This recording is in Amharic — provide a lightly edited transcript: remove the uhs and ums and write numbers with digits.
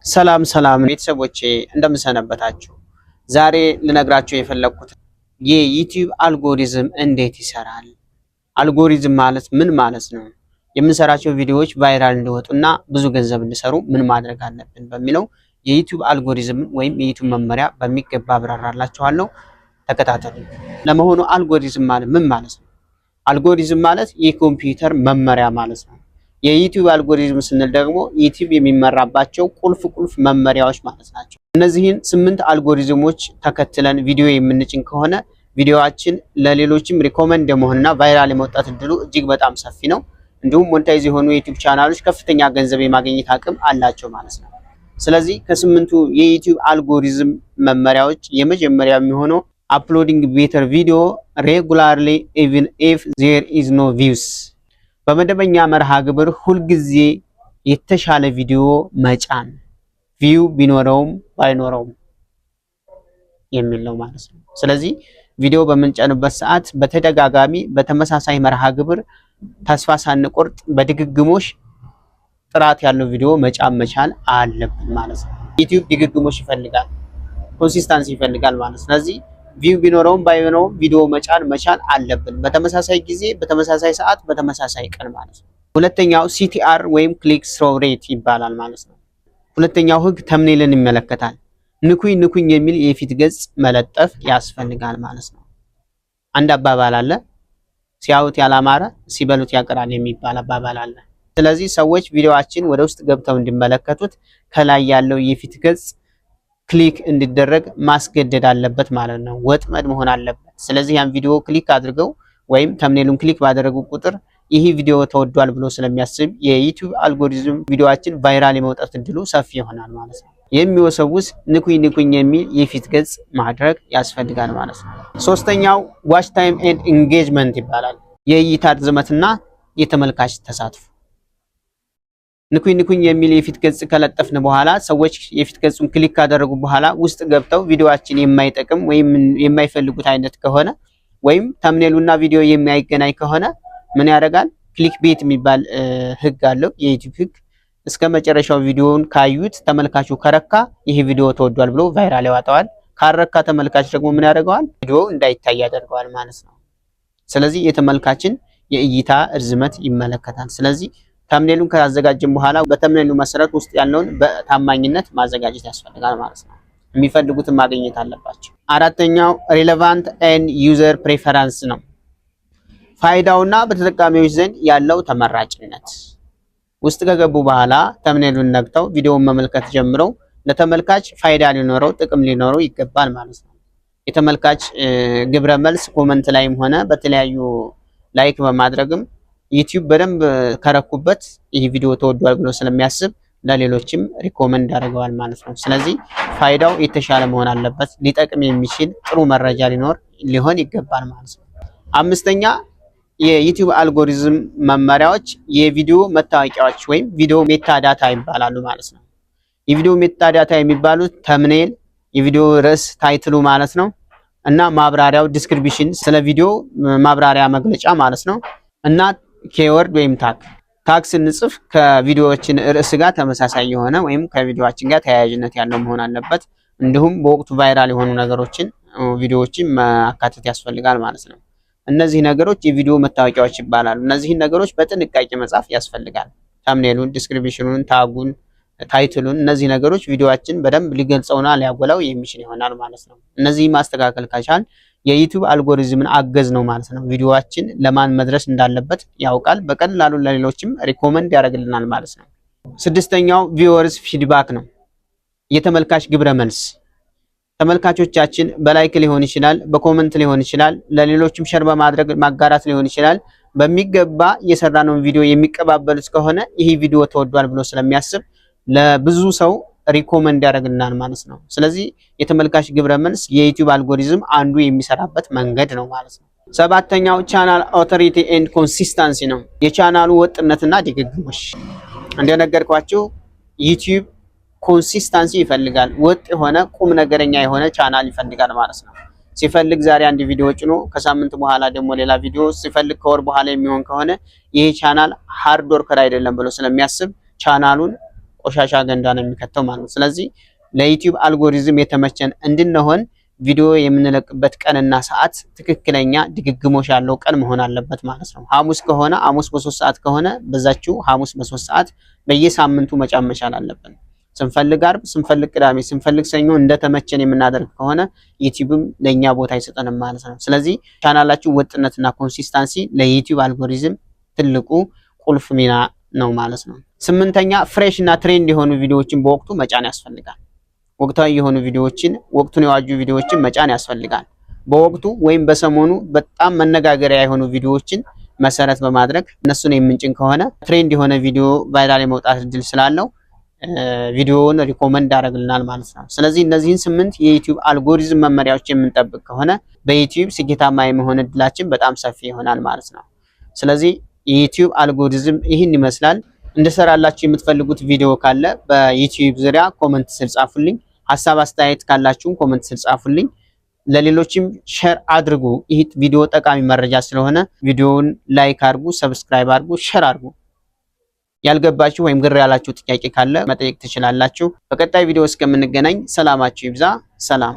ሰላም ቤተሰቦቼ እንደምሰነበታችሁ። ዛሬ ልነግራችሁ የፈለኩት የዩቲዩብ አልጎሪዝም እንዴት ይሰራል፣ አልጎሪዝም ማለት ምን ማለት ነው፣ የምንሰራቸው ቪዲዮዎች ቫይራል እንዲወጡና ብዙ ገንዘብ እንዲሰሩ ምን ማድረግ አለብን በሚለው የዩቲዩብ አልጎሪዝም ወይም የዩቲዩብ መመሪያ በሚገባ አብራራላችኋለሁ። ተከታተሉ። ለመሆኑ አልጎሪዝም ማለት ምን ማለት ነው? አልጎሪዝም ማለት የኮምፒውተር መመሪያ ማለት ነው። የዩቲዩብ አልጎሪዝም ስንል ደግሞ ዩቲዩብ የሚመራባቸው ቁልፍ መመሪያዎች ማለት ናቸው። እነዚህን 8 አልጎሪዝሞች ተከትለን ቪዲዮ የምንጭን ከሆነ ቪዲዮአችን ለሌሎችም ሪኮመንድ የመሆንና ቫይራል የመውጣት እድሉ እጅግ በጣም ሰፊ ነው። እንዲሁም ሞኔታይዝ የሆኑ የዩቲዩብ ቻናሎች ከፍተኛ ገንዘብ የማግኘት አቅም አላቸው ማለት ነው። ስለዚህ ከ8ቱ የዩቲዩብ አልጎሪዝም መመሪያዎች የመጀመሪያ የሚሆነው አፕሎዲንግ ቤተር ቪዲዮ ሬጉላርሊ ኢቭን ኢፍ ዜር ኢዝ ኖ ቪውስ፣ በመደበኛ መርሃ ግብር ሁልጊዜ የተሻለ ቪዲዮ መጫን ቪው ቢኖረውም ባይኖረውም የሚል ነው ማለት ነው። ስለዚህ ቪዲዮ በምንጨንበት ሰዓት በተደጋጋሚ በተመሳሳይ መርሃ ግብር ተስፋ ሳንቆርጥ በድግግሞሽ ጥራት ያለው ቪዲዮ መጫን መቻል አለብን ማለት ነው። ዩቲዩብ ድግግሞሽ ይፈልጋል፣ ኮንሲስታንሲ ይፈልጋል ማለት ነው። ስለዚህ ቪው ቢኖረውም ባይኖረውም ቪዲዮ መጫን መቻል አለብን፣ በተመሳሳይ ጊዜ በተመሳሳይ ሰዓት በተመሳሳይ ቀን ማለት ነው። ሁለተኛው ሲቲአር ወይም ክሊክ ስሮ ሬት ይባላል ማለት ነው። ሁለተኛው ህግ ተምኔልን ይመለከታል። ንኩኝ የሚል የፊት ገጽ መለጠፍ ያስፈልጋል ማለት ነው። አንድ አባባል አለ፣ ሲያዩት ያላማረ ሲበሉት ያቀራል የሚባል አባባል አለ። ስለዚህ ሰዎች ቪዲዮአችን ወደ ውስጥ ገብተው እንዲመለከቱት ከላይ ያለው የፊት ገጽ ክሊክ እንዲደረግ ማስገደድ አለበት ማለት ነው። ወጥመድ መሆን አለበት። ስለዚህ ያን ቪዲዮ ክሊክ አድርገው ወይም ተምኔሉን ክሊክ ባደረጉ ቁጥር ይህ ቪዲዮ ተወዷል ብሎ ስለሚያስብ የዩቲዩብ አልጎሪዝም ቪዲዮአችን ቫይራል የመውጣት እድሉ ሰፊ ይሆናል ማለት ነው። የሚወሰውስ ንኩኝ የሚል የፊት ገጽ ማድረግ ያስፈልጋል ማለት ነው። ሶስተኛው ዋች ታይም ኤንድ ኢንጌጅመንት ይባላል። የእይታ ርዝመትና የተመልካች ተሳትፎ። ንኩኝ የሚል የፊት ገጽ ከለጠፍን በኋላ ሰዎች የፊት ገጹን ክሊክ ካደረጉ በኋላ ውስጥ ገብተው ቪዲዮአችን የማይጠቅም ወይም የማይፈልጉት አይነት ከሆነ ወይም ተምኔሉና ቪዲዮ የማይገናኝ ከሆነ ምን ያደርጋል? ክሊክ ቤት የሚባል ህግ አለው የዩቲዩብ ህግ። እስከ መጨረሻው ቪዲዮውን ካዩት ተመልካቹ ከረካ ይሄ ቪዲዮ ተወዷል ብሎ ቫይራል ያወጣዋል። ካረካ ተመልካች ደግሞ ምን ያደርገዋል? ቪዲዮ እንዳይታይ ያደርገዋል ማለት ነው። ስለዚህ የተመልካችን የእይታ ርዝመት ይመለከታል። ስለዚህ ተምኔሉን ካዘጋጀን በኋላ በተምኔሉ መሰረት ውስጥ ያለውን በታማኝነት ማዘጋጀት ያስፈልጋል ማለት ነው። የሚፈልጉትን ማግኘት አለባቸው። አራተኛው ሪሌቫንት ኤንድ ዩዘር ፕሬፈረንስ ነው። ፋይዳውና በተጠቃሚዎች ዘንድ ያለው ተመራጭነት። ውስጥ ከገቡ በኋላ ተምኔሉን ነክተው ቪዲዮውን መመልከት ጀምረው ለተመልካች ፋይዳ ሊኖረው ጥቅም ሊኖረው ይገባል ማለት ነው። የተመልካች ግብረ መልስ ኮመንት ላይም ሆነ በተለያዩ ላይክ በማድረግም ዩቲዩብ በደንብ ከረኩበት ይህ ቪዲዮ ተወዷል ብሎ ስለሚያስብ ለሌሎችም ሪኮመንድ ያደርገዋል ማለት ነው። ስለዚህ ፋይዳው የተሻለ መሆን አለበት። ሊጠቅም የሚችል ጥሩ መረጃ ሊሆን ይገባል ማለት ነው። አምስተኛ የዩቲዩብ አልጎሪዝም መመሪያዎች የቪዲዮ መታወቂያዎች ወይም ቪዲዮ ሜታ ዳታ ይባላሉ ማለት ነው። የቪዲዮ ሜታ ዳታ የሚባሉት ተምኔል፣ የቪዲዮ ርዕስ ታይትሉ ማለት ነው እና ማብራሪያው ዲስክሪፕሽን፣ ስለ ቪዲዮ ማብራሪያ መግለጫ ማለት ነው እና ኬወርድ ወይም ታግ ስንጽፍ ከቪዲዮዎችን ርዕስ ጋር ተመሳሳይ የሆነ ወይም ከቪዲዮአችን ጋር ተያያዥነት ያለው መሆን አለበት። እንዲሁም በወቅቱ ቫይራል የሆኑ ነገሮችን ቪዲዮዎችን ማካተት ያስፈልጋል ማለት ነው። እነዚህ ነገሮች የቪዲዮ መታወቂያዎች ይባላሉ። እነዚህን ነገሮች በጥንቃቄ መጻፍ ያስፈልጋል። ተምኔሉን፣ ዲስክሪፕሽኑን፣ ታጉን፣ ታይትሉን፣ እነዚህ ነገሮች ቪዲዮአችን በደንብ ሊገልጸውና ሊያጎላው የሚችል ይሆናል ማለት ነው። እነዚህ ማስተካከል ከቻል የዩቲዩብ አልጎሪዝምን አገዝ ነው ማለት ነው። ቪዲዮአችን ለማን መድረስ እንዳለበት ያውቃል። በቀላሉ ለሌሎችም ሪኮመንድ ያደርግልናል ማለት ነው። ስድስተኛው ቪወርስ ፊድባክ ነው። የተመልካች ግብረ መልስ። ተመልካቾቻችን በላይክ ሊሆን ይችላል፣ በኮመንት ሊሆን ይችላል፣ ለሌሎችም ሸር በማድረግ ማጋራት ሊሆን ይችላል። በሚገባ የሰራነውን ቪዲዮ የሚቀባበሉት ከሆነ ይህ ቪዲዮ ተወዷል ብሎ ስለሚያስብ ለብዙ ሰው ሪኮመንድ ያደርግልናል ማለት ነው። ስለዚህ የተመልካች ግብረ መልስ የዩቲዩብ አልጎሪዝም አንዱ የሚሰራበት መንገድ ነው ማለት ነው። ሰባተኛው ቻናል ኦቶሪቲ ኤንድ ኮንሲስታንሲ ነው። የቻናሉ ወጥነትና ድግግሞሽ። እንደነገርኳችሁ ዩቲዩብ ኮንሲስታንሲ ይፈልጋል። ወጥ የሆነ ቁም ነገረኛ የሆነ ቻናል ይፈልጋል ማለት ነው። ሲፈልግ ዛሬ አንድ ቪዲዮ ጭኖ ከሳምንት በኋላ ደግሞ ሌላ ቪዲዮ ሲፈልግ ከወር በኋላ የሚሆን ከሆነ ይሄ ቻናል ሃርድ ወርከር አይደለም ብሎ ስለሚያስብ ቻናሉን ቆሻሻ ገንዳ ነው የሚከተው ማለት ነው። ስለዚህ ለዩቲዩብ አልጎሪዝም የተመቸን እንድንሆን ቪዲዮ የምንለቅበት ቀንና ሰዓት ትክክለኛ ድግግሞሽ ያለው ቀን መሆን አለበት ማለት ነው። ሐሙስ ከሆነ ሐሙስ በ3 ሰዓት ከሆነ በዛችው ሐሙስ በ3 ሰዓት በየሳምንቱ መጫን መቻል አለብን። ስንፈልግ አርብ፣ ስንፈልግ ቅዳሜ፣ ስንፈልግ ሰኞ እንደተመቸን የምናደርግ ከሆነ ዩቲዩብም ለኛ ቦታ አይሰጠንም ማለት ነው። ስለዚህ ቻናላችሁ ወጥነትና ኮንሲስታንሲ ለዩቲዩብ አልጎሪዝም ትልቁ ቁልፍ ሚና ነው ማለት ነው። 8ኛ ፍሬሽ እና ትሬንድ የሆኑ ቪዲዮዎችን በወቅቱ መጫን ያስፈልጋል። ወቅታዊ የሆኑ ቪዲዮዎችን ወቅቱን የዋጁ ቪዲዮዎችን መጫን ያስፈልጋል። በወቅቱ ወይም በሰሞኑ በጣም መነጋገሪያ የሆኑ ቪዲዮዎችን መሰረት በማድረግ እነሱን የምንጭን ከሆነ ትሬንድ የሆነ ቪዲዮ ቫይራል የመውጣት እድል ስላለው ቪዲዮውን ሪኮመንድ ያደርግልናል ማለት ነው። ስለዚህ እነዚህን 8 የዩቲዩብ አልጎሪዝም መመሪያዎች የምንጠብቅ ከሆነ በዩቲዩብ ስኬታማ የመሆን እድላችን በጣም ሰፊ ይሆናል ማለት ነው። ስለዚህ የዩቲዩብ አልጎሪዝም ይህን ይመስላል። እንድሰራላችሁ የምትፈልጉት ቪዲዮ ካለ በዩቲዩብ ዙሪያ ኮሜንት ስር ጻፉልኝ። ሐሳብ አስተያየት ካላችሁ ኮሜንት ስር ጻፉልኝ። ለሌሎችም ሼር አድርጉ። ይህ ቪዲዮ ጠቃሚ መረጃ ስለሆነ ቪዲዮውን ላይክ አድርጉ፣ ሰብስክራይብ አድርጉ፣ ሼር አድርጉ። ያልገባችሁ ወይም ግር ያላችሁ ጥያቄ ካለ መጠየቅ ትችላላችሁ። በቀጣይ ቪዲዮ እስከምንገናኝ ሰላማችሁ ይብዛ። ሰላም